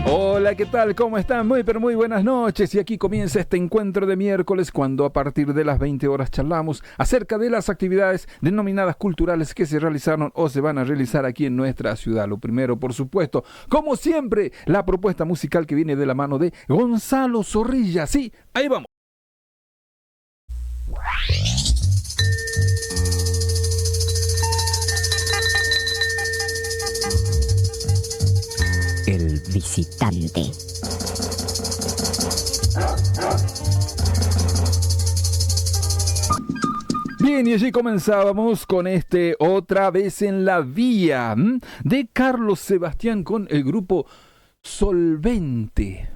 Hola, ¿qué tal? ¿Cómo están? Muy, pero muy buenas noches. Y aquí comienza este encuentro de miércoles cuando a partir de las 20 horas charlamos acerca de las actividades denominadas culturales que se realizaron o se van a realizar aquí en nuestra ciudad. Lo primero, por supuesto, como siempre, la propuesta musical que viene de la mano de Gonzalo Zorrilla. Sí, ahí vamos. El visitante. Bien, y allí comenzábamos con Otra vez en la vía de Carlos Sebastián con el grupo Solvente,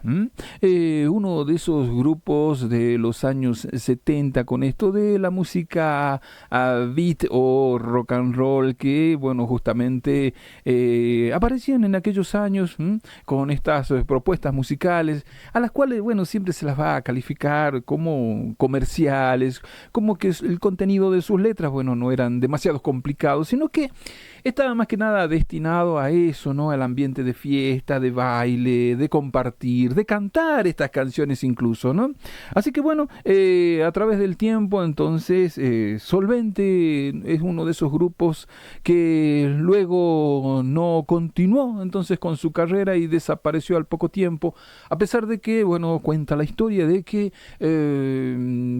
uno de esos grupos de los años 70 con esto de la música beat o rock and roll que, bueno, justamente aparecían en aquellos años con estas propuestas musicales a las cuales, bueno, siempre se las va a calificar como comerciales, como que el contenido de sus letras, bueno, no eran demasiado complicados, sino que estaba más que nada destinado a eso, ¿no? Al ambiente de fiesta, de baile, de compartir, de cantar estas canciones incluso, ¿no? Así que bueno, a través del tiempo, entonces, Solvente es uno de esos grupos que luego no continuó, entonces, con su carrera y desapareció al poco tiempo, a pesar de que, bueno, cuenta la historia de que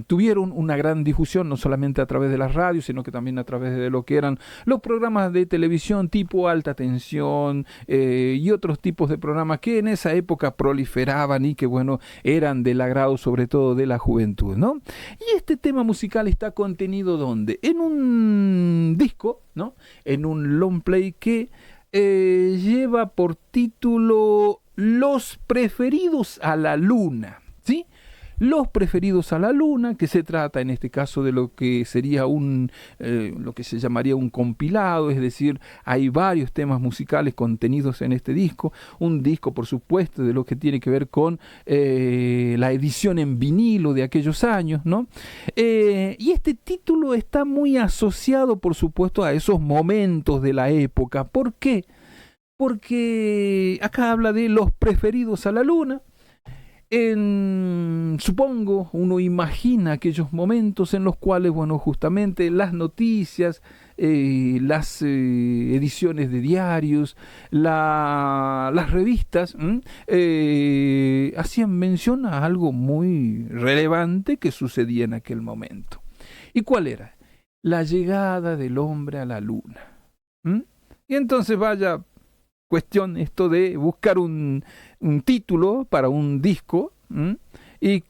tuvieron una gran difusión, no solamente a través de las radios, sino que también a través de lo que eran los programas de televisión tipo Alta Tensión y otros tipos de programas que en esa época proliferaban y que, bueno, eran del agrado sobre todo de la juventud, ¿no? Y este tema musical está contenido ¿dónde? En un disco, ¿no? En un long play que lleva por título Los Preferidos a la Luna, ¿sí? Los Preferidos a la Luna, que se trata en este caso de lo que sería lo que se llamaría un compilado, es decir, hay varios temas musicales contenidos en este disco, un disco por supuesto de lo que tiene que ver con la edición en vinilo de aquellos años, ¿no? Y este título está muy asociado por supuesto a esos momentos de la época. ¿Por qué? Porque acá habla de los preferidos a la luna. Supongo, uno imagina aquellos momentos en los cuales, bueno, justamente las noticias, las ediciones de diarios, las revistas hacían mención a algo muy relevante que sucedía en aquel momento. ¿Y cuál era? La llegada del hombre a la luna. Y entonces vaya cuestión esto de buscar un título para un disco y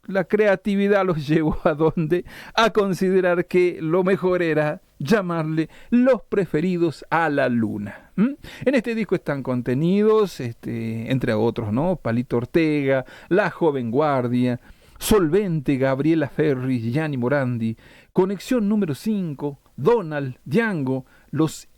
la creatividad los llevó a donde a considerar que lo mejor era llamarle Los Preferidos a la Luna. En este disco están contenidos entre otros, ¿no? Palito Ortega, La Joven Guardia, Solvente, Gabriela Ferri, Gianni Morandi, Conexión número 5, Donald, Django, Los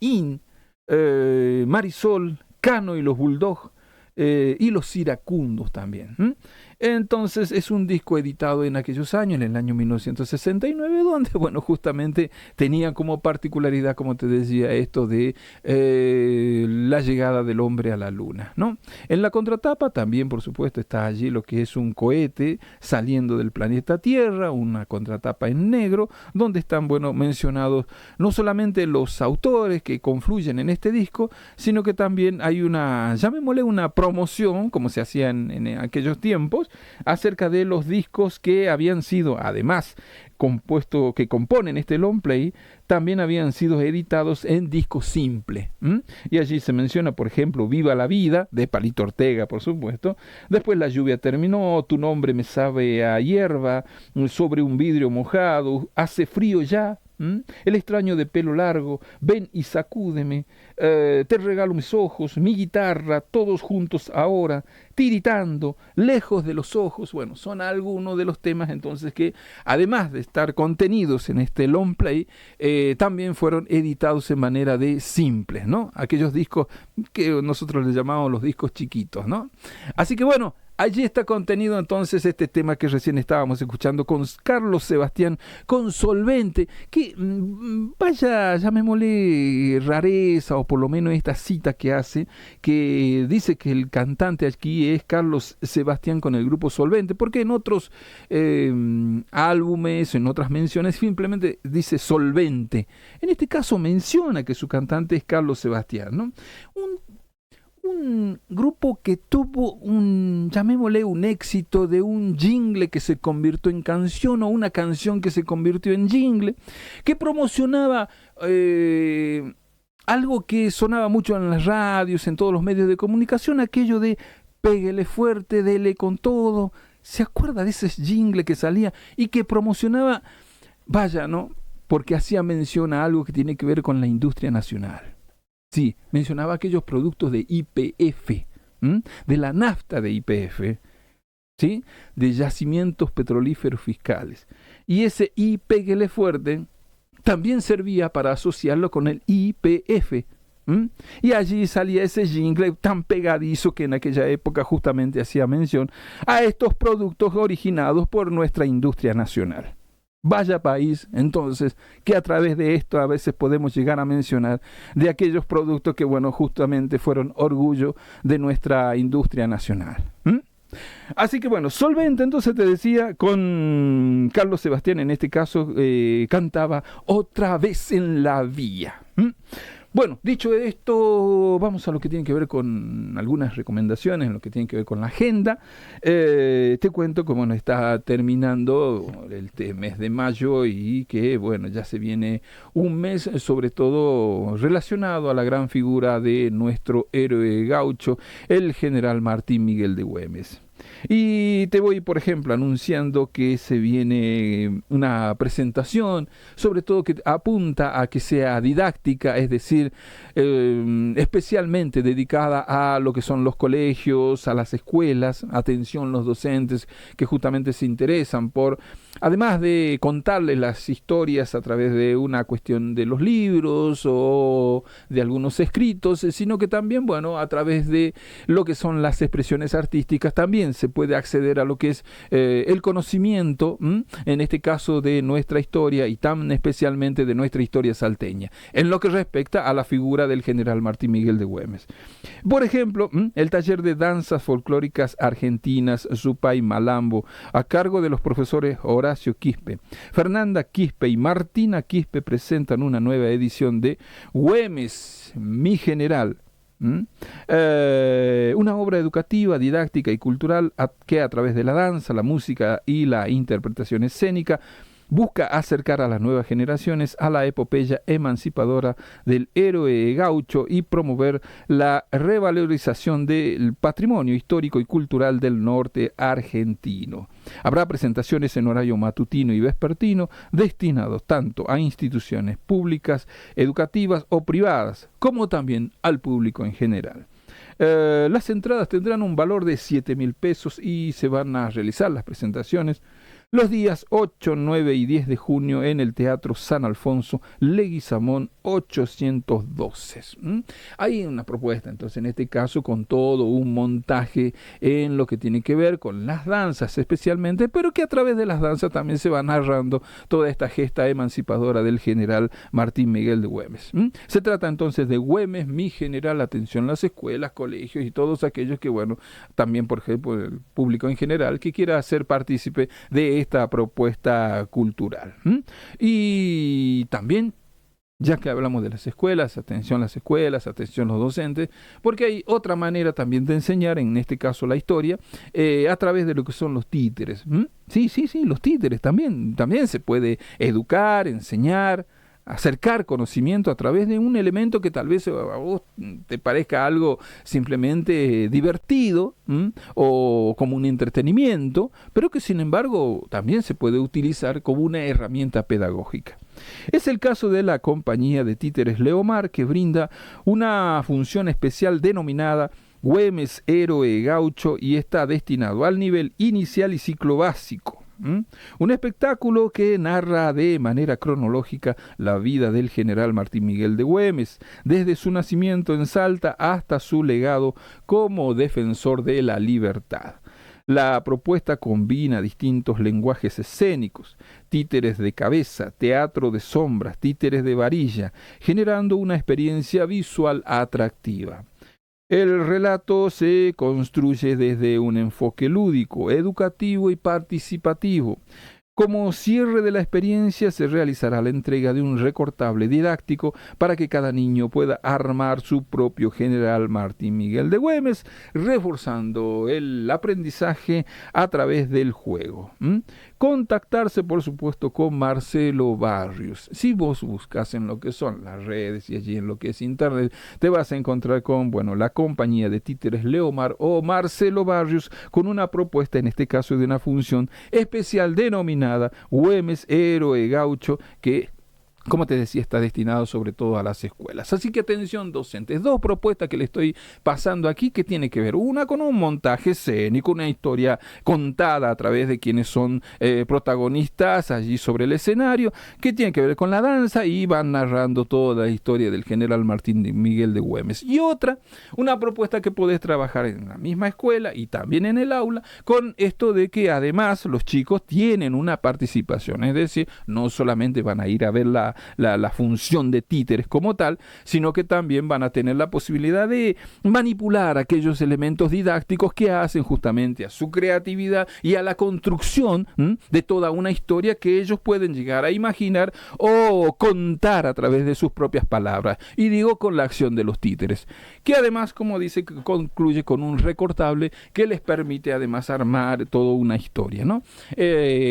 Marisol, Cano y los Bulldog y los Iracundos también. Entonces es un disco editado en aquellos años, en el año 1969, donde, bueno, justamente tenía como particularidad, como te decía, esto de la llegada del hombre a la luna, ¿no? En la contratapa también, por supuesto, está allí lo que es un cohete saliendo del planeta Tierra, una contratapa en negro, donde están, bueno, mencionados no solamente los autores que confluyen en este disco, sino que también hay llamémosle una promoción, como se hacía en aquellos tiempos, acerca de los discos que habían sido, además, que componen este long play, también habían sido editados en disco simple. Y allí se menciona, por ejemplo, Viva la Vida, de Palito Ortega, por supuesto. Después La Lluvia Terminó, Tu Nombre Me Sabe a Hierba, Sobre un Vidrio Mojado, Hace Frío Ya, El Extraño de Pelo Largo, Ven y Sacúdeme, Te Regalo Mis Ojos, Mi Guitarra, Todos Juntos Ahora, Tiritando, Lejos de los Ojos. Bueno, son algunos de los temas entonces que, además de estar contenidos en este long play, también fueron editados en manera de simples, ¿no? Aquellos discos que nosotros les llamamos los discos chiquitos, ¿no? Así que bueno, allí está contenido entonces este tema que recién estábamos escuchando con Carlos Sebastián, con Solvente, que vaya, llamémosle rareza, o por lo menos esta cita que hace, que dice que el cantante aquí es Carlos Sebastián con el grupo Solvente, porque en otros álbumes, en otras menciones, simplemente dice Solvente. En este caso menciona que su cantante es Carlos Sebastián, ¿no? Un grupo que tuvo llamémosle un éxito de un jingle que se convirtió en canción, o una canción que se convirtió en jingle, que promocionaba algo que sonaba mucho en las radios, en todos los medios de comunicación, aquello de péguele fuerte, dele con todo. ¿Se acuerda de ese jingle que salía y que promocionaba, vaya, ¿no? Porque hacía mención a algo que tiene que ver con la industria nacional. Sí, mencionaba aquellos productos de YPF, de la nafta de YPF, ¿sí? De yacimientos petrolíferos fiscales. Y ese Y péguele fuerte también servía para asociarlo con el YPF. Y allí salía ese jingle tan pegadizo que en aquella época justamente hacía mención a estos productos originados por nuestra industria nacional. Vaya país, entonces, que a través de esto a veces podemos llegar a mencionar de aquellos productos que, bueno, justamente fueron orgullo de nuestra industria nacional. Así que, bueno, Solvente, entonces te decía, con Carlos Sebastián, en este caso, cantaba Otra vez en la vía. Bueno, dicho esto, vamos a lo que tiene que ver con algunas recomendaciones, en lo que tiene que ver con la agenda. Te cuento que, bueno, está terminando el mes de mayo y que, bueno, ya se viene un mes sobre todo relacionado a la gran figura de nuestro héroe gaucho, el general Martín Miguel de Güemes. Y te voy, por ejemplo, anunciando que se viene una presentación, sobre todo que apunta a que sea didáctica, es decir, especialmente dedicada a lo que son los colegios, a las escuelas, atención los docentes que justamente se interesan por, además de contarles las historias a través de una cuestión de los libros o de algunos escritos, sino que también, bueno, a través de lo que son las expresiones artísticas, también se puede acceder a lo que es el conocimiento, en este caso de nuestra historia y tan especialmente de nuestra historia salteña, en lo que respecta a la figura del general Martín Miguel de Güemes. Por ejemplo, el taller de danzas folclóricas argentinas, Zupay y Malambo, a cargo de los profesores Horacio Quispe, Fernanda Quispe y Martina Quispe, presentan una nueva edición de Güemes, mi general. Una obra educativa, didáctica y cultural que a través de la danza, la música y la interpretación escénica busca acercar a las nuevas generaciones a la epopeya emancipadora del héroe gaucho y promover la revalorización del patrimonio histórico y cultural del norte argentino. Habrá presentaciones en horario matutino y vespertino destinados tanto a instituciones públicas, educativas o privadas, como también al público en general. Las entradas tendrán un valor de 7.000 pesos y se van a realizar las presentaciones los días 8, 9 y 10 de junio en el Teatro San Alfonso, Leguizamón 812. Hay una propuesta, entonces, en este caso, con todo un montaje en lo que tiene que ver con las danzas especialmente, pero que a través de las danzas también se va narrando toda esta gesta emancipadora del general Martín Miguel de Güemes. Se trata entonces de Güemes, mi general, atención a las escuelas, colegios y todos aquellos que, bueno, también, por ejemplo, el público en general que quiera ser partícipe de esta propuesta cultural. Y también, ya que hablamos de las escuelas, atención a las escuelas, atención a los docentes, porque hay otra manera también de enseñar, en este caso la historia, a través de lo que son los títeres. Sí, los títeres también se puede educar, enseñar, acercar conocimiento a través de un elemento que tal vez a vos te parezca algo simplemente divertido o como un entretenimiento, pero que sin embargo también se puede utilizar como una herramienta pedagógica. Es el caso de la compañía de títeres Leomar, que brinda una función especial denominada Güemes Héroe Gaucho y está destinado al nivel inicial y ciclo básico. Un espectáculo que narra de manera cronológica la vida del general Martín Miguel de Güemes, desde su nacimiento en Salta hasta su legado como defensor de la libertad. La propuesta combina distintos lenguajes escénicos, títeres de cabeza, teatro de sombras, títeres de varilla, generando una experiencia visual atractiva. El relato se construye desde un enfoque lúdico, educativo y participativo. Como cierre de la experiencia se realizará la entrega de un recortable didáctico para que cada niño pueda armar su propio General Martín Miguel de Güemes, reforzando el aprendizaje a través del juego. Contactarse, por supuesto, con Marcelo Barrios. Si vos buscas en lo que son las redes y allí en lo que es internet, te vas a encontrar con, la compañía de títeres Leomar o Marcelo Barrios con una propuesta, en este caso de una función especial denominada Güemes Héroe Gaucho, que, como te decía, está destinado sobre todo a las escuelas. Así que atención, docentes, dos propuestas que le estoy pasando aquí que tiene que ver, una con un montaje escénico, una historia contada a través de quienes son protagonistas allí sobre el escenario, que tiene que ver con la danza y van narrando toda la historia del General Martín Miguel de Güemes. Y otra, una propuesta que podés trabajar en la misma escuela y también en el aula, con esto de que además los chicos tienen una participación, es decir, no solamente van a ir a ver la función de títeres como tal, sino que también van a tener la posibilidad de manipular aquellos elementos didácticos que hacen justamente a su creatividad y a la construcción de toda una historia que ellos pueden llegar a imaginar o contar a través de sus propias palabras. Y digo con la acción de los títeres, que además, como dice, concluye con un recortable que les permite además armar toda una historia, ¿no?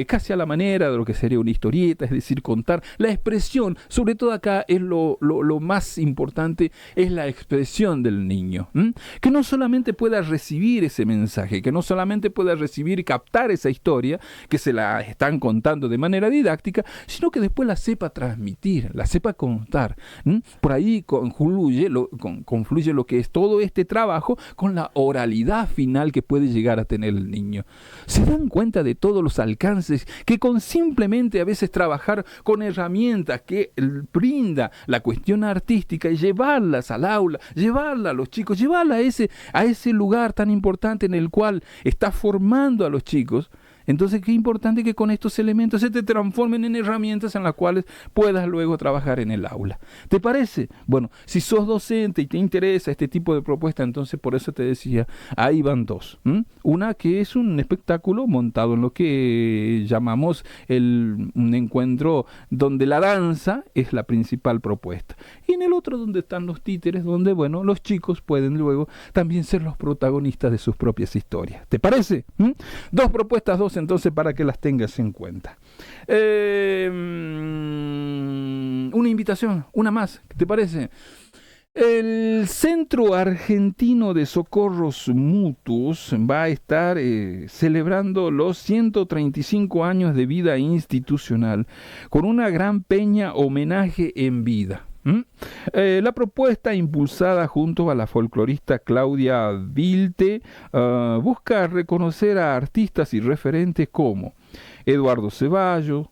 Casi a la manera de lo que sería una historieta, es decir, contar la expresión. Sobre todo acá es lo más importante, es la expresión del niño, que no solamente pueda recibir ese mensaje, que no solamente pueda recibir y captar esa historia que se la están contando de manera didáctica, sino que después la sepa transmitir, la sepa contar. Por ahí confluye lo que es todo este trabajo con la oralidad final que puede llegar a tener el niño. ¿Se dan cuenta de todos los alcances que con simplemente a veces trabajar con herramientas que brinda la cuestión artística y llevarlas al aula, llevarla a los chicos, llevarla a ese lugar tan importante en el cual está formando a los chicos? Entonces, qué importante que con estos elementos se te transformen en herramientas en las cuales puedas luego trabajar en el aula. ¿Te parece? Bueno, si sos docente y te interesa este tipo de propuesta, entonces por eso te decía, ahí van dos. Una que es un espectáculo montado en lo que llamamos un encuentro donde la danza es la principal propuesta. Y en el otro donde están los títeres, donde, los chicos pueden luego también ser los protagonistas de sus propias historias. ¿Te parece? Dos propuestas, dos entonces, para que las tengas en cuenta. Una invitación, una más, ¿qué te parece? El Centro Argentino de Socorros Mutuos va a estar celebrando los 135 años de vida institucional con una gran peña homenaje en vida. La propuesta, impulsada junto a la folclorista Claudia Vilte, busca reconocer a artistas y referentes como Eduardo Ceballos,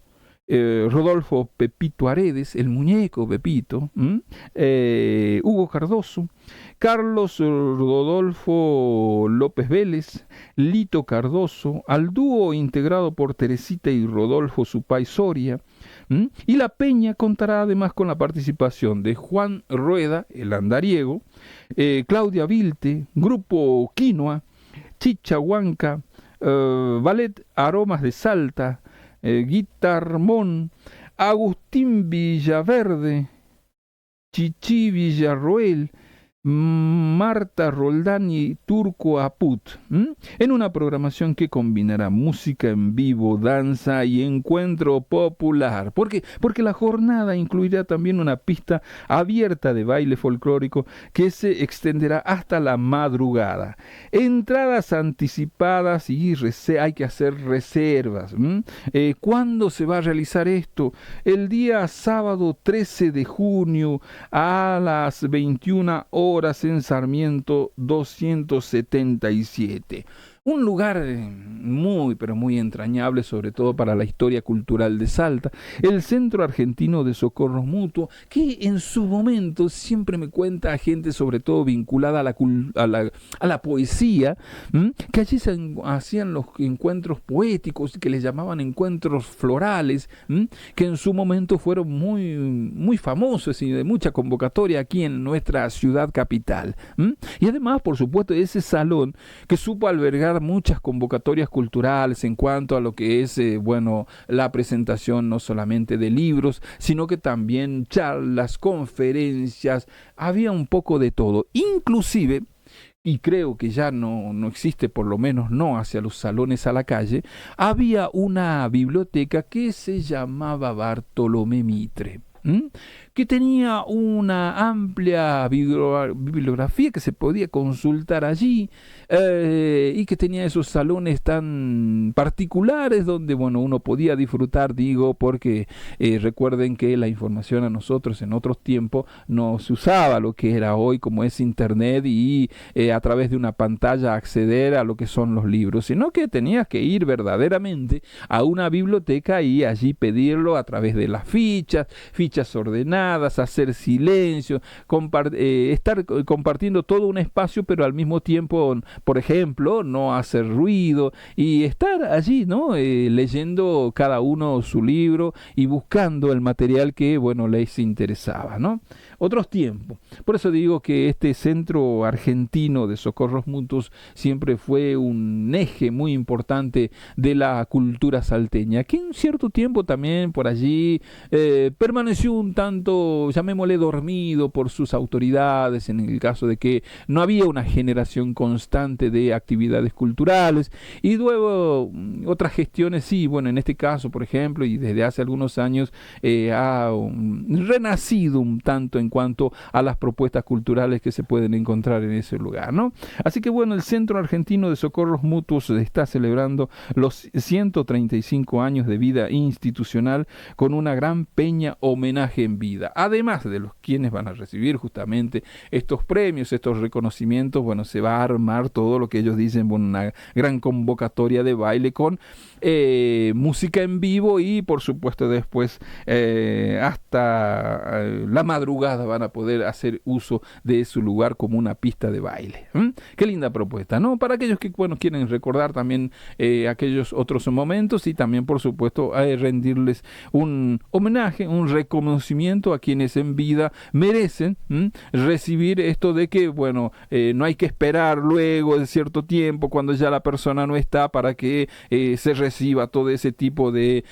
Rodolfo Pepito Aredes, el muñeco Pepito, Hugo Cardoso, Carlos Rodolfo López Vélez, Lito Cardoso, al dúo integrado por Teresita y Rodolfo Supay Soria. Y la peña contará además con la participación de Juan Rueda, el andariego, Claudia Vilte, Grupo Quinoa, Chicha Huanca, Ballet Aromas de Salta, Guitarmón, Agustín Villaverde, Chichi Villarroel, Marta Roldán y Turco Aput, en una programación que combinará música en vivo, danza y encuentro popular. ¿Por qué? Porque la jornada incluirá también una pista abierta de baile folclórico que se extenderá hasta la madrugada. Entradas anticipadas y hay que hacer reservas. ¿Cuándo se va a realizar esto? El día sábado 13 de junio a las 21 horas en Sarmiento 277. Un lugar muy, pero muy entrañable, sobre todo para la historia cultural de Salta, el Centro Argentino de Socorros Mutuos, que en su momento siempre me cuenta gente, sobre todo vinculada a la poesía, que allí hacían los encuentros poéticos, que les llamaban encuentros florales, que en su momento fueron muy, muy famosos y de mucha convocatoria aquí en nuestra ciudad capital. Y además, por supuesto, ese salón que supo albergar muchas convocatorias culturales en cuanto a lo que es, la presentación no solamente de libros, sino que también charlas, conferencias, había un poco de todo, inclusive, y creo que ya no existe, por lo menos no hacia los salones a la calle, había una biblioteca que se llamaba Bartolomé Mitre, que tenía una amplia bibliografía que se podía consultar allí, y que tenía esos salones tan particulares donde, uno podía disfrutar, porque recuerden que la información a nosotros en otros tiempos no se usaba lo que era hoy, como es internet y a través de una pantalla acceder a lo que son los libros, sino que tenías que ir verdaderamente a una biblioteca y allí pedirlo a través de las fichas ordenadas, hacer silencio, estar compartiendo todo un espacio, pero al mismo tiempo, por ejemplo, no hacer ruido y estar allí, leyendo cada uno su libro y buscando el material que, les interesaba, ¿no? Otros tiempos. Por eso digo que este Centro Argentino de Socorros Mutuos siempre fue un eje muy importante de la cultura salteña, que en cierto tiempo también por allí permaneció un tanto, llamémosle, dormido por sus autoridades, en el caso de que no había una generación constante de actividades culturales, y luego otras gestiones, sí, en este caso, por ejemplo, y desde hace algunos años ha renacido un tanto en cuanto a las propuestas culturales que se pueden encontrar en ese lugar, ¿no? Así que el Centro Argentino de Socorros Mutuos está celebrando los 135 años de vida institucional con una gran peña homenaje en vida. Además de los quienes van a recibir justamente estos premios, estos reconocimientos, se va a armar todo lo que ellos dicen, una gran convocatoria de baile con música en vivo y por supuesto después hasta la madrugada van a poder hacer uso de su lugar como una pista de baile. Qué linda propuesta, ¿no? Para aquellos que quieren recordar también aquellos otros momentos y también por supuesto rendirles un homenaje, un reconocimiento a quienes en vida merecen recibir esto de que no hay que esperar luego de cierto tiempo cuando ya la persona no está para que se reciba todo ese tipo de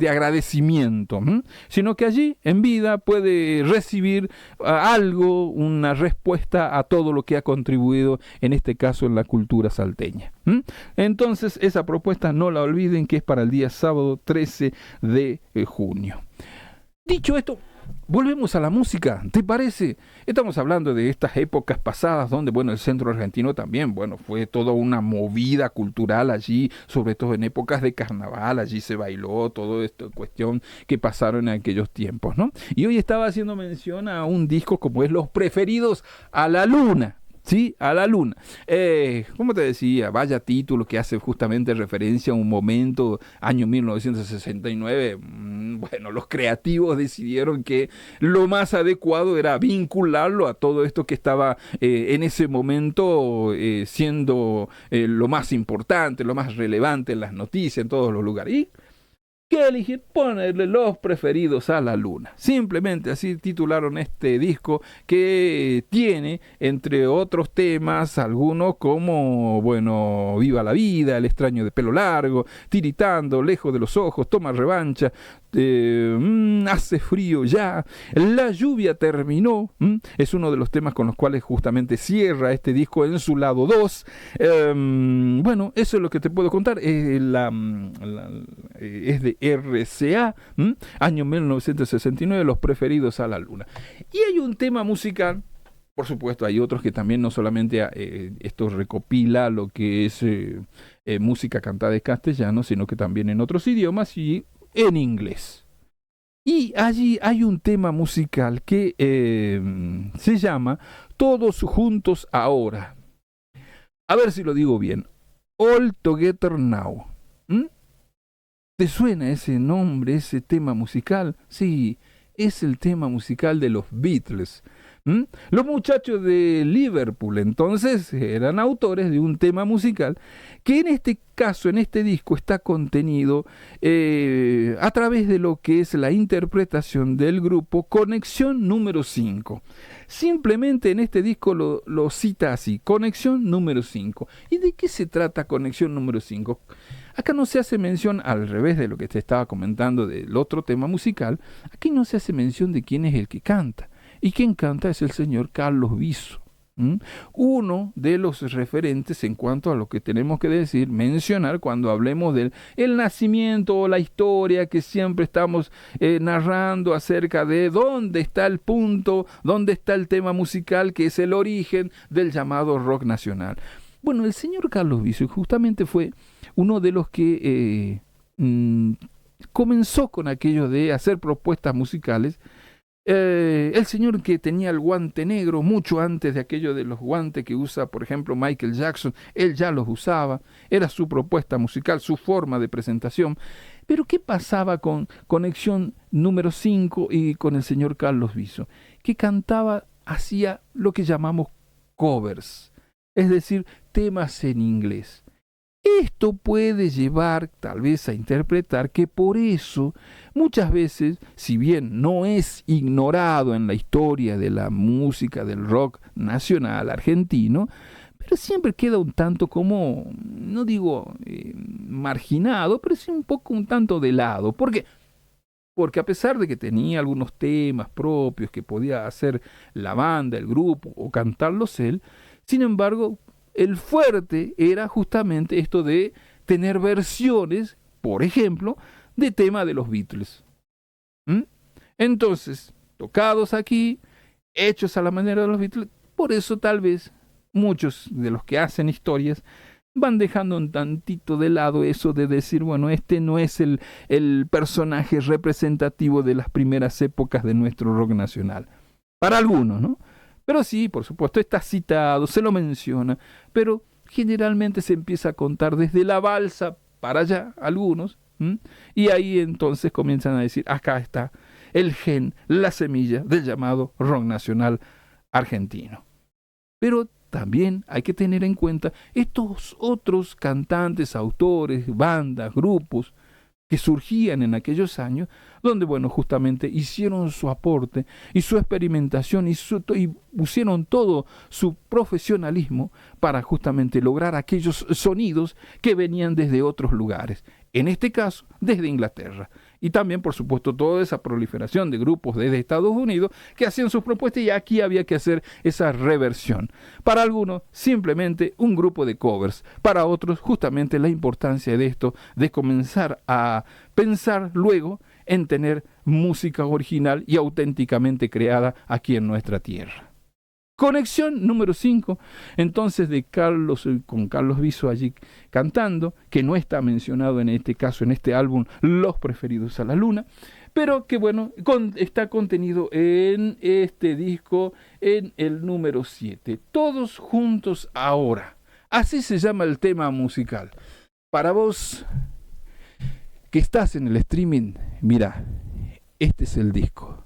agradecimiento, sino que allí en vida puede recibir algo, una respuesta a todo lo que ha contribuido, en este caso en la cultura salteña. Entonces esa propuesta no la olviden, que es para el día sábado 13 de junio. Dicho esto, volvemos a la música, ¿te parece? Estamos hablando de estas épocas pasadas donde, el Centro Argentino también, fue toda una movida cultural allí, sobre todo en épocas de carnaval, allí se bailó todo esto, cuestión que pasaron en aquellos tiempos, ¿no? Y hoy estaba haciendo mención a un disco como es Los Preferidos a la Luna. Sí, a la Luna. Como te decía, vaya título que hace justamente referencia a un momento, año 1969. Los creativos decidieron que lo más adecuado era vincularlo a todo esto que estaba en ese momento siendo lo más importante, lo más relevante en las noticias, en todos los lugares. Y ¿qué elegir? Ponerle Los Preferidos a la Luna. Simplemente así titularon este disco, que tiene, entre otros temas, algunos como, Viva la Vida, El Extraño de Pelo Largo, Tiritando, Lejos de los Ojos, Toma Revancha, Hace Frío Ya, La Lluvia Terminó, es uno de los temas con los cuales justamente cierra este disco en su lado 2. Eso es lo que te puedo contar. Es de RCA, año 1969, Los Preferidos a la Luna. Y hay un tema musical, por supuesto hay otros que también no solamente esto recopila lo que es música cantada en castellano, sino que también en otros idiomas y en inglés. Y allí hay un tema musical que se llama Todos Juntos Ahora. A ver si lo digo bien. All Together Now. ¿Mm? ¿Te suena ese nombre, ese tema musical? Sí, es el tema musical de los Beatles. ¿Mm? Los muchachos de Liverpool entonces eran autores de un tema musical que en este caso, en este disco, está contenido a través de lo que es la interpretación del grupo Conexión número 5. Simplemente en este disco lo cita así, Conexión número 5. ¿Y de qué se trata Conexión número 5? Acá no se hace mención, al revés de lo que te estaba comentando del otro tema musical, aquí no se hace mención de quién es el que canta. Y quien canta es el señor Carlos Viso. Uno de los referentes en cuanto a lo que tenemos que decir, mencionar cuando hablemos del el nacimiento o la historia que siempre estamos narrando acerca de dónde está el punto, dónde está el tema musical que es el origen del llamado rock nacional. Bueno, el señor Carlos Viso justamente fue uno de los que comenzó con aquello de hacer propuestas musicales. El señor que tenía el guante negro mucho antes de aquello de los guantes que usa, por ejemplo, Michael Jackson, él ya los usaba, era su propuesta musical, su forma de presentación. Pero ¿qué pasaba con Conexión número 5 y con el señor Carlos Viso? Que cantaba, hacía lo que llamamos covers, es decir, temas en inglés. Esto puede llevar tal vez a interpretar que por eso muchas veces, si bien no es ignorado en la historia de la música del rock nacional argentino, pero siempre queda un tanto como, no digo marginado, pero sí un tanto de lado. ¿Por qué? Porque a pesar de que tenía algunos temas propios que podía hacer la banda, el grupo o cantarlos él, sin embargo, el fuerte era justamente esto de tener versiones, por ejemplo, de tema de los Beatles. Entonces, tocados aquí, hechos a la manera de los Beatles, por eso tal vez muchos de los que hacen historias van dejando un tantito de lado eso de decir, bueno, este no es el personaje representativo de las primeras épocas de nuestro rock nacional. Para algunos, ¿no? Pero sí, por supuesto, está citado, se lo menciona, pero generalmente se empieza a contar desde la balsa para allá, algunos, y ahí entonces comienzan a decir, acá está el gen, la semilla del llamado rock nacional argentino. Pero también hay que tener en cuenta estos otros cantantes, autores, bandas, grupos, que surgían en aquellos años, donde, bueno, justamente hicieron su aporte y su experimentación y pusieron todo su profesionalismo para justamente lograr aquellos sonidos que venían desde otros lugares, en este caso, desde Inglaterra. Y también, por supuesto, toda esa proliferación de grupos desde Estados Unidos que hacían sus propuestas y aquí había que hacer esa reversión. Para algunos, simplemente un grupo de covers. Para otros, justamente la importancia de esto, de comenzar a pensar luego en tener música original y auténticamente creada aquí en nuestra tierra. Conexión número 5, entonces con Carlos Viso allí cantando, que no está mencionado en este caso, en este álbum, Los Preferidos a la Luna, pero que bueno, está contenido en este disco, en el número 7, Todos Juntos Ahora. Así se llama el tema musical. Para vos que estás en el streaming, mira, este es el disco.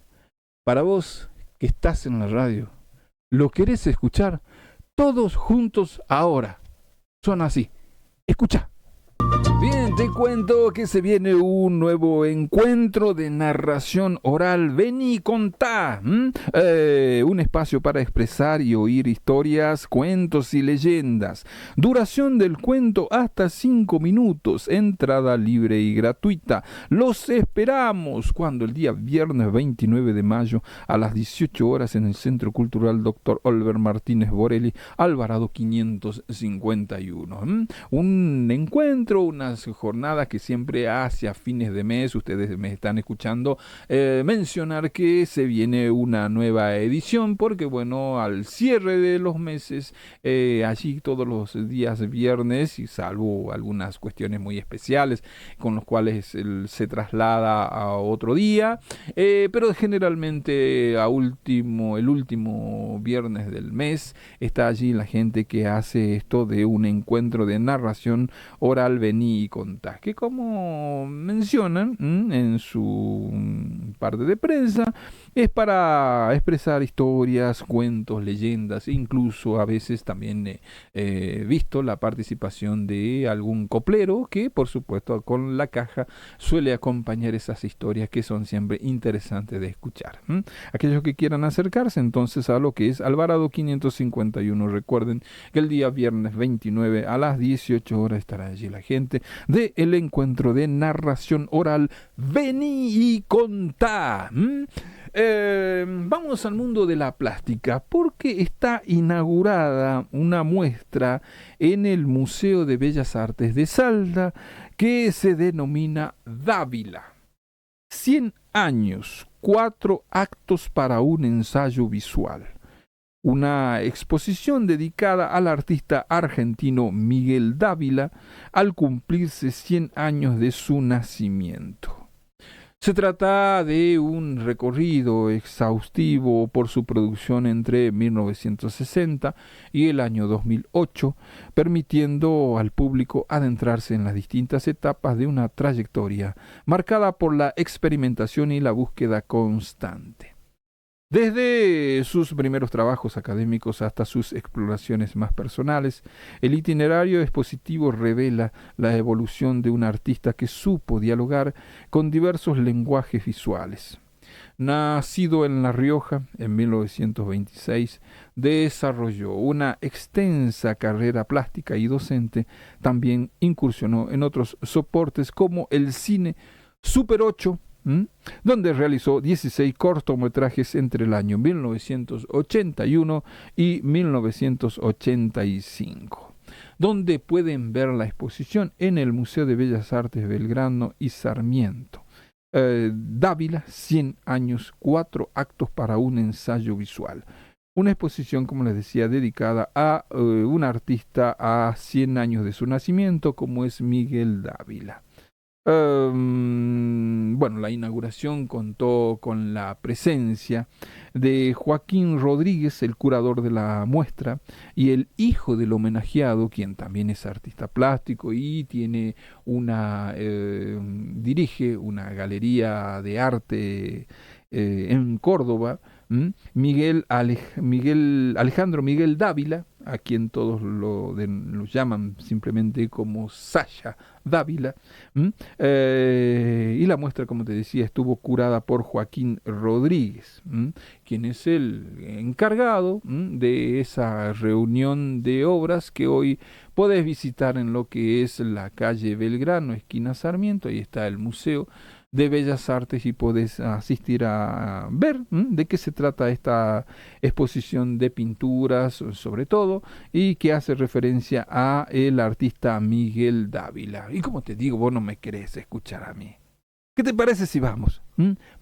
Para vos que estás en la radio, ¿lo querés escuchar? Todos juntos ahora. Suena así. Escucha. Bien, te cuento que se viene un nuevo encuentro de narración oral. Vení, contá. Un espacio para expresar y oír historias, cuentos y leyendas. Duración del cuento hasta 5 minutos. Entrada libre y gratuita. Los esperamos cuando el día viernes 29 de mayo a las 18 horas en el Centro Cultural Dr. Oliver Martínez Borelli, Alvarado 551. Un encuentro, unas jornadas jornadas que siempre hacia fines de mes, ustedes me están escuchando mencionar que se viene una nueva edición, porque bueno, al cierre de los meses, allí todos los días viernes, y salvo algunas cuestiones muy especiales con los cuales se traslada a otro día, pero generalmente el último viernes del mes está allí la gente que hace esto de un encuentro de narración oral, vení y contá, que como mencionan en su parte de prensa, es para expresar historias, cuentos, leyendas, e incluso a veces también visto la participación de algún coplero que por supuesto con la caja suele acompañar esas historias que son siempre interesantes de escuchar. Aquellos que quieran acercarse entonces a lo que es Alvarado 551, recuerden que el día viernes 29 a las 18 horas estará allí la gente del encuentro de narración oral Vení y Contá. Vamos al mundo de la plástica, porque está inaugurada una muestra en el Museo de Bellas Artes de Salta que se denomina Dávila. 100 años, 4 actos para un ensayo visual. Una exposición dedicada al artista argentino Miguel Dávila al cumplirse 100 años de su nacimiento. Se trata de un recorrido exhaustivo por su producción entre 1960 y el año 2008, permitiendo al público adentrarse en las distintas etapas de una trayectoria marcada por la experimentación y la búsqueda constante. Desde sus primeros trabajos académicos hasta sus exploraciones más personales, el itinerario expositivo revela la evolución de un artista que supo dialogar con diversos lenguajes visuales. Nacido en La Rioja en 1926, desarrolló una extensa carrera plástica y docente. También incursionó en otros soportes como el cine Super 8, donde realizó 16 cortometrajes entre el año 1981 y 1985, donde pueden ver la exposición en el Museo de Bellas Artes Belgrano y Sarmiento. Dávila, 100 años, 4 actos para un ensayo visual. Una exposición, como les decía, dedicada a un artista a 100 años de su nacimiento, como es Miguel Dávila. Bueno, la inauguración contó con la presencia de Joaquín Rodríguez, el curador de la muestra, y el hijo del homenajeado, quien también es artista plástico y tiene dirige una galería de arte en Córdoba, Alejandro Miguel Dávila, a quien todos lo llaman simplemente como Sasha Dávila, y la muestra, como te decía, estuvo curada por Joaquín Rodríguez, quien es el encargado de esa reunión de obras que hoy podés visitar en lo que es la calle Belgrano, esquina Sarmiento. Ahí está el Museo de Bellas Artes y podés asistir a ver de qué se trata esta exposición de pinturas, sobre todo, y que hace referencia a el artista Miguel Dávila. Y como te digo, vos no me querés escuchar a mí. ¿Qué te parece si vamos?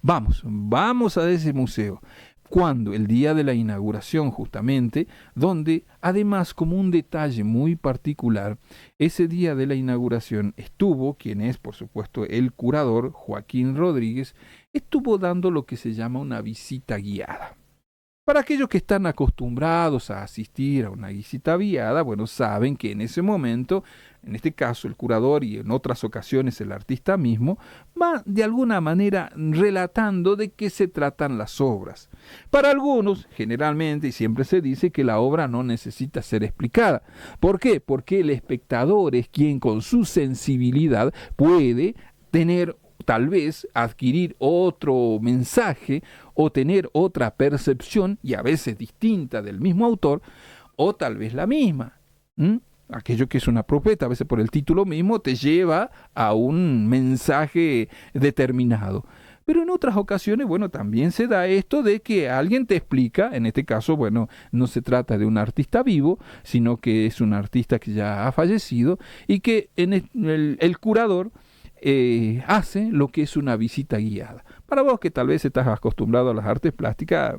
Vamos a ese museo. Cuando el día de la inauguración, justamente, donde además, como un detalle muy particular, ese día de la inauguración estuvo, quien es por supuesto el curador, Joaquín Rodríguez, estuvo dando lo que se llama una visita guiada. Para aquellos que están acostumbrados a asistir a una visita guiada, bueno, saben que en ese momento, en este caso el curador y en otras ocasiones el artista mismo, va de alguna manera relatando de qué se tratan las obras. Para algunos, generalmente y siempre se dice que la obra no necesita ser explicada. ¿Por qué? Porque el espectador es quien con su sensibilidad puede tener, tal vez, adquirir otro mensaje o tener otra percepción, y a veces distinta del mismo autor, o tal vez la misma. Aquello que es una propuesta, a veces por el título mismo, te lleva a un mensaje determinado. Pero en otras ocasiones, bueno, también se da esto de que alguien te explica, en este caso, bueno, no se trata de un artista vivo, sino que es un artista que ya ha fallecido y que el curador hace lo que es una visita guiada. Para vos que tal vez estás acostumbrado a las artes plásticas,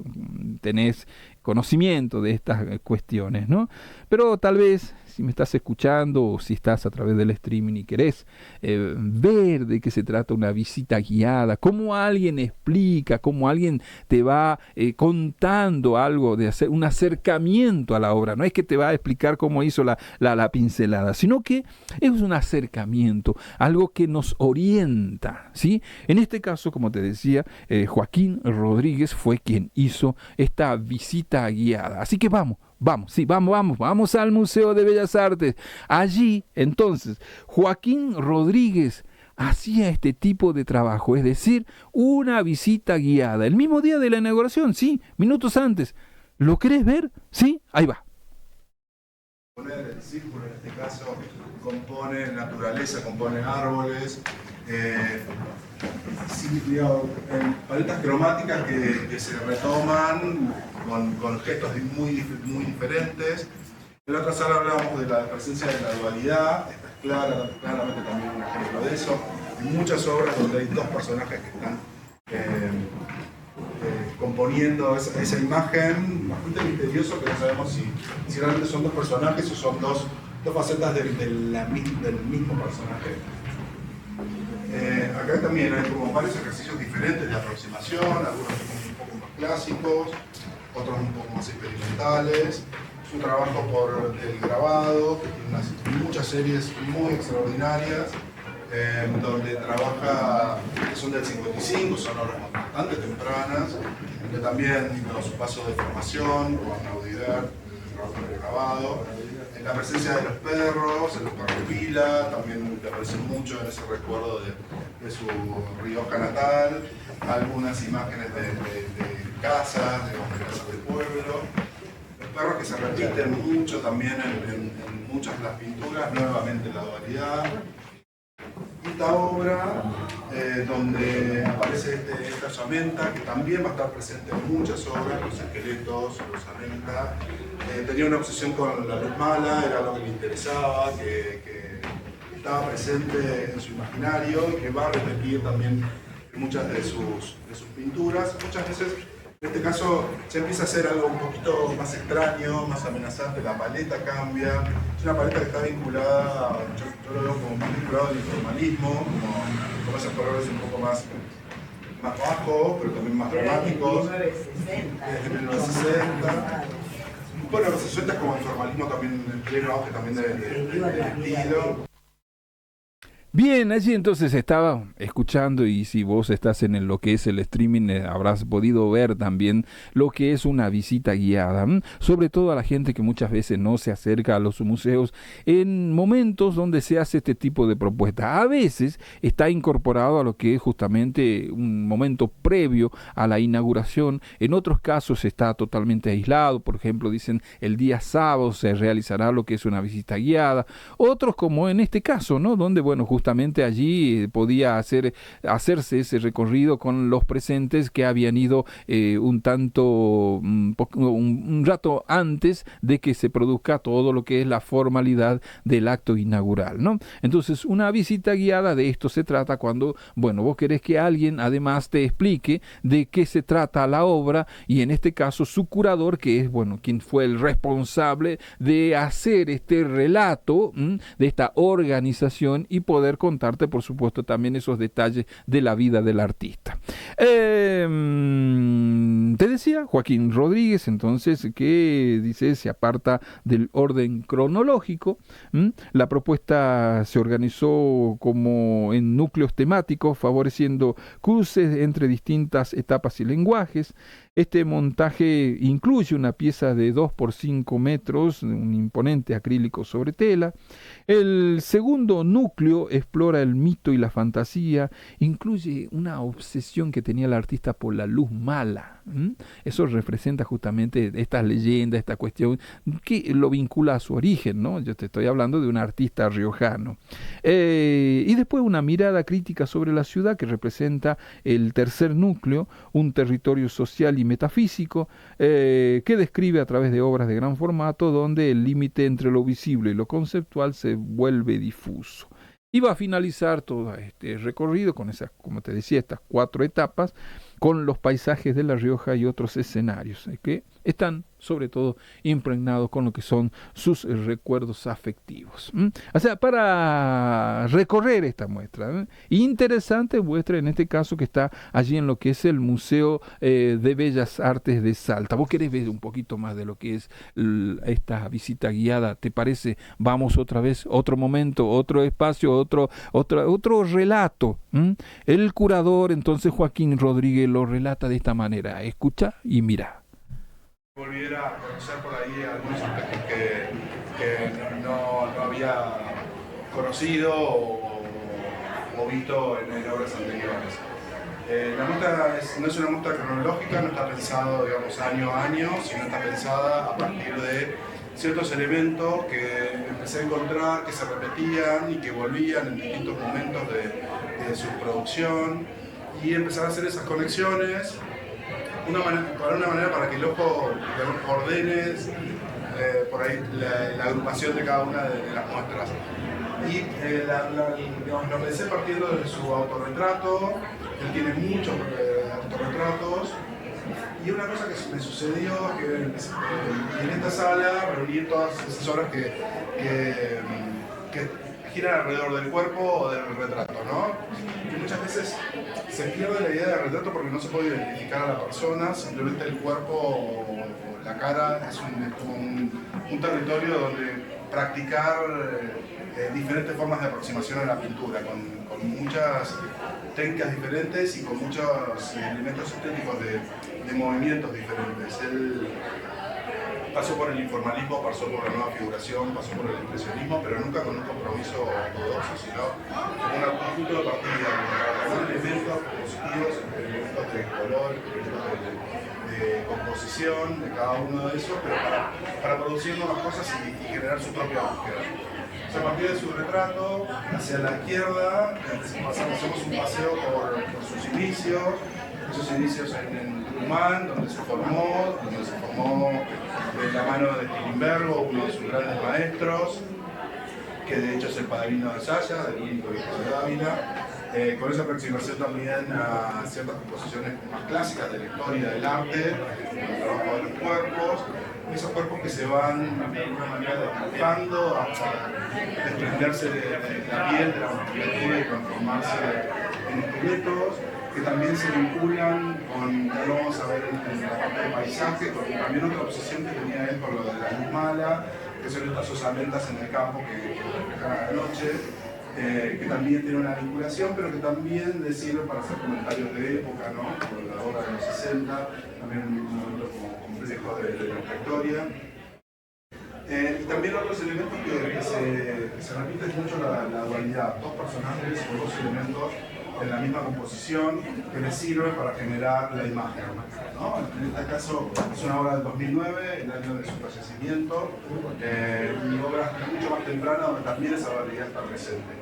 tenés conocimiento de estas cuestiones, ¿no? Pero tal vez si me estás escuchando o si estás a través del streaming y querés ver de qué se trata una visita guiada, cómo alguien explica, cómo alguien te va contando algo, de hacer un acercamiento a la obra. No es que te va a explicar cómo hizo la pincelada, sino que es un acercamiento, algo que nos orienta, ¿sí? En este caso, como te decía, Joaquín Rodríguez fue quien hizo esta visita guiada. Así que vamos al Museo de Bellas Artes. Allí, entonces, Joaquín Rodríguez hacía este tipo de trabajo, es decir, una visita guiada. El mismo día de la inauguración, sí, minutos antes. ¿Lo querés ver? Sí, ahí va. El círculo en este caso compone naturaleza, compone árboles, paletas cromáticas que se retoman con gestos muy diferentes. En la otra sala hablábamos de la presencia de la dualidad, esta es claramente también un ejemplo de eso. Hay muchas obras donde hay dos personajes que están componiendo esa imagen bastante misterioso, que no sabemos si realmente son dos personajes o son dos facetas del mismo personaje. Acá también hay como varios ejercicios diferentes de aproximación, algunos un poco más clásicos, otros un poco más experimentales. Es un trabajo por el grabado, que tiene muchas series muy extraordinarias, donde trabaja, que son del 55, son obras bastante tempranas, donde también su paso de formación con Audiver, el trabajo de grabado, en la presencia de los perros pila, también le aparece mucho en ese recuerdo de su Rioja natal, algunas imágenes de casas, de casas del pueblo. Los perros que se repiten mucho también en muchas de las pinturas, nuevamente la dualidad. Esta obra, donde aparece esta osamenta, que también va a estar presente en muchas obras, los esqueletos, los osamenta. Tenía una obsesión con la luz mala, era algo que le interesaba, que estaba presente en su imaginario y que va a repetir también en muchas de sus pinturas. Muchas veces, en este caso, se empieza a hacer algo un poquito más extraño, más amenazante, la paleta cambia. Es una paleta que está vinculada, yo lo veo como más vinculado al informalismo, como esos colores un poco más bajos, pero también más dramáticos. Desde 1960. Bueno, los 60 es como el formalismo también, el pleno auge también del estilo. Bien, allí entonces estaba escuchando, y si vos estás en lo que es el streaming habrás podido ver también lo que es una visita guiada, sobre todo a la gente que muchas veces no se acerca a los museos en momentos donde se hace este tipo de propuesta. A veces está incorporado a lo que es justamente un momento previo a la inauguración, en otros casos está totalmente aislado, por ejemplo dicen el día sábado se realizará lo que es una visita guiada, otros como en este caso, ¿no? Donde bueno, justamente allí podía hacerse ese recorrido con los presentes que habían ido un rato antes de que se produzca todo lo que es la formalidad del acto inaugural, ¿no? Entonces, una visita guiada, de esto se trata cuando, bueno, vos querés que alguien además te explique de qué se trata la obra, y en este caso su curador, que es, bueno, quien fue el responsable de hacer este relato, de esta organización, y poder contarte, por supuesto, también esos detalles de la vida del artista. Te decía, Joaquín Rodríguez, entonces, que dice, se aparta del orden cronológico. La propuesta se organizó como en núcleos temáticos, favoreciendo cruces entre distintas etapas y lenguajes. Este montaje incluye una pieza de 2 por 5 metros, un imponente acrílico sobre tela. El segundo núcleo explora el mito y la fantasía, incluye una obsesión que tenía el artista por la luz mala. Eso representa justamente esta leyenda, esta cuestión que lo vincula a su origen, ¿no? Yo te estoy hablando de un artista riojano. Y después una mirada crítica sobre la ciudad que representa el tercer núcleo, un territorio social y metafísico que describe a través de obras de gran formato donde el límite entre lo visible y lo conceptual se vuelve difuso. Y va a finalizar todo este recorrido con esas, como te decía, estas 4 etapas, con los paisajes de La Rioja y otros escenarios que están sobre todo impregnados con lo que son sus recuerdos afectivos. O sea, para recorrer esta muestra, interesante muestra en este caso que está allí en lo que es el Museo de Bellas Artes de Salta. ¿Vos querés ver un poquito más de lo que es esta visita guiada? ¿Te parece? Vamos otra vez, otro momento, otro espacio, otro relato. El curador, entonces, Joaquín Rodríguez, lo relata de esta manera. Escucha y mira. Volviera a conocer por ahí algunos aspectos que no había conocido o visto en obras anteriores. La muestra no es una muestra cronológica, no está pensado, digamos, año a año, sino está pensada a partir de ciertos elementos que empecé a encontrar, que se repetían y que volvían en distintos momentos de su producción, y empezar a hacer esas conexiones para que el ojo ordene por ahí la agrupación de cada una de las muestras. Y digamos, lo empecé partiendo de su autorretrato. Él tiene muchos autorretratos. Y una cosa que me sucedió es que en esta sala reuní todas esas obras que giran alrededor del cuerpo o del retrato, ¿no? Y muchas veces se pierde la idea del retrato porque no se puede identificar a la persona, simplemente el cuerpo o la cara es como un territorio donde practicar diferentes formas de aproximación a la pintura, con muchas técnicas diferentes y con muchos elementos estéticos de movimientos diferentes. Él pasó por el informalismo, pasó por la nueva figuración, pasó por el impresionismo, pero nunca con un compromiso ortodoxo, sino con un punto de partida, con elementos compositivos, elementos de color, elementos de composición de cada uno de esos, pero para producir nuevas cosas y generar su propia búsqueda. O sea, a partir de su retrato, hacia la izquierda, hacemos un paseo por sus inicios, esos inicios en Tucumán, donde se formó de la mano de Stilimbergo, uno de sus grandes maestros, que de hecho es el padrino de Saya, del único hijo de Dávila, con esa aproximación también a ciertas composiciones más clásicas de la historia del arte, el trabajo de los cuerpos, esos cuerpos que se van de alguna manera dibujando hasta desprenderse de la piel, de la musculatura y transformarse en esqueletos, que también se vinculan con, ya lo vamos a ver en la parte del paisaje, con también otra obsesión que tenía él por lo de la luz mala, que son estas osamentas en el campo que reflejan a la noche, que también tiene una vinculación, pero que también le sirve para hacer comentarios de época, ¿no? Como la obra de los 60, también un momento como complejo de nuestra historia. Y también otros elementos que se repiten mucho la dualidad, dos personajes o dos elementos en la misma composición que les sirve para generar la imagen, ¿no? En este caso es una obra del 2009, el año de su fallecimiento, y obras mucho más tempranas donde también esa dualidad está presente.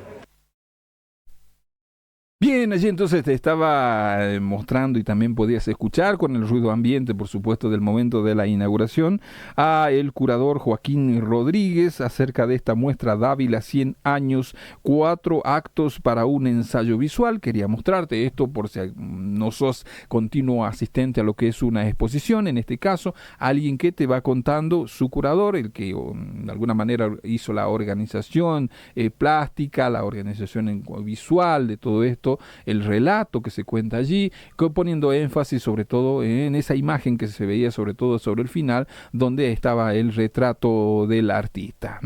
Bien, allí entonces te estaba mostrando y también podías escuchar con el ruido ambiente, por supuesto, del momento de la inauguración, a el curador Joaquín Rodríguez acerca de esta muestra Dávila 100 años, 4 actos para un ensayo visual. Quería mostrarte esto por si no sos continuo asistente a lo que es una exposición, en este caso, alguien que te va contando, su curador, el que de alguna manera hizo la organización plástica, la organización visual de todo esto, supuesto, el relato que se cuenta allí, poniendo énfasis sobre todo en esa imagen que se veía sobre todo sobre el final, donde estaba el retrato del artista.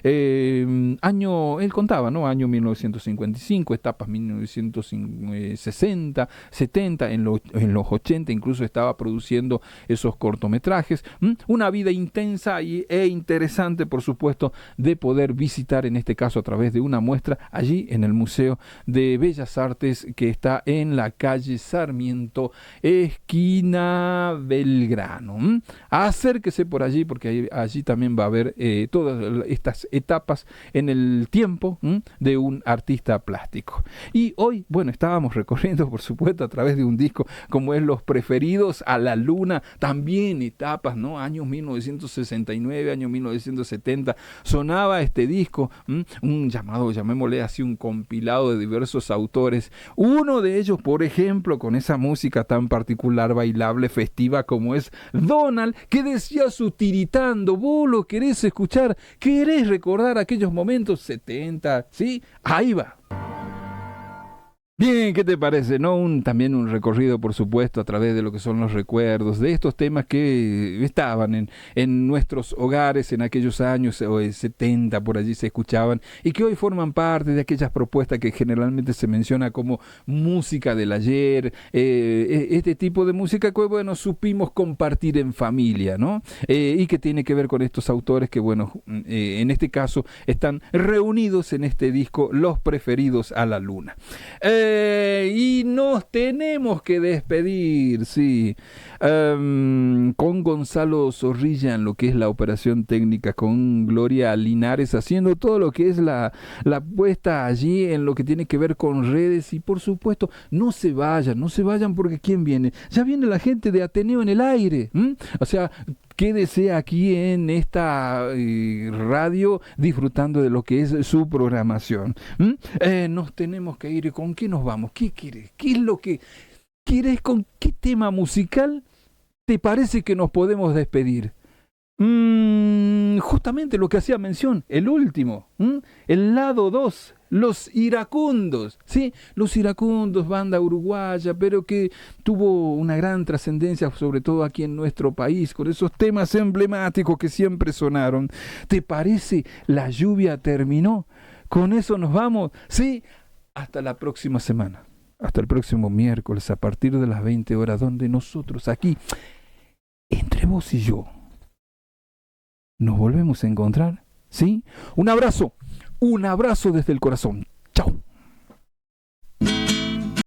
Él contaba, ¿no? Año 1955, etapas 1960, 70, en los 80 incluso estaba produciendo esos cortometrajes. Una vida intensa e interesante, por supuesto, de poder visitar, en este caso a través de una muestra allí en el Museo de Bellas Artes, que está en la calle Sarmiento, esquina Belgrano. Acérquese por allí, porque allí también va a haber todas estas etapas en el tiempo de un artista plástico. Y hoy, bueno, estábamos recorriendo, por supuesto, a través de un disco como es Los Preferidos a la Luna, también etapas, ¿no? Años 1969, año 1970, sonaba este disco, un llamado, llamémosle así, un compilado de diversos autores. Uno de ellos, por ejemplo, con esa música tan particular, bailable, festiva como es Donald, que decía tiritando, vos lo querés escuchar, querés recordar aquellos momentos 70, ¿sí? Ahí va. Bien, ¿qué te parece? ¿No? También un recorrido, por supuesto, a través de lo que son los recuerdos, de estos temas que estaban en nuestros hogares en aquellos años 70, por allí se escuchaban, y que hoy forman parte de aquellas propuestas que generalmente se menciona como música del ayer, este tipo de música que, bueno, supimos compartir en familia, ¿no? Y que tiene que ver con estos autores que, bueno, en este caso están reunidos en este disco, Los Preferidos a la Luna. Y nos tenemos que despedir, sí, con Gonzalo Zorrilla en lo que es la operación técnica, con Gloria Linares haciendo todo lo que es la puesta allí en lo que tiene que ver con redes. Y por supuesto, no se vayan porque ¿quién viene? Ya viene la gente de Ateneo en el aire, o sea, quédese aquí en esta radio disfrutando de lo que es su programación. Nos tenemos que ir. ¿Con qué nos vamos? ¿Qué quieres? ¿Qué es lo que quieres? ¿Con qué tema musical te parece que nos podemos despedir? Justamente lo que hacía mención, el último, el lado 2. Los Iracundos, ¿sí? Los Iracundos, banda uruguaya, pero que tuvo una gran trascendencia, sobre todo aquí en nuestro país, con esos temas emblemáticos que siempre sonaron. ¿Te parece? La lluvia terminó. Con eso nos vamos, ¿sí? Hasta la próxima semana. Hasta el próximo miércoles a partir de las 20 horas, donde nosotros aquí, entre vos y yo, nos volvemos a encontrar, ¿sí? Un abrazo desde el corazón.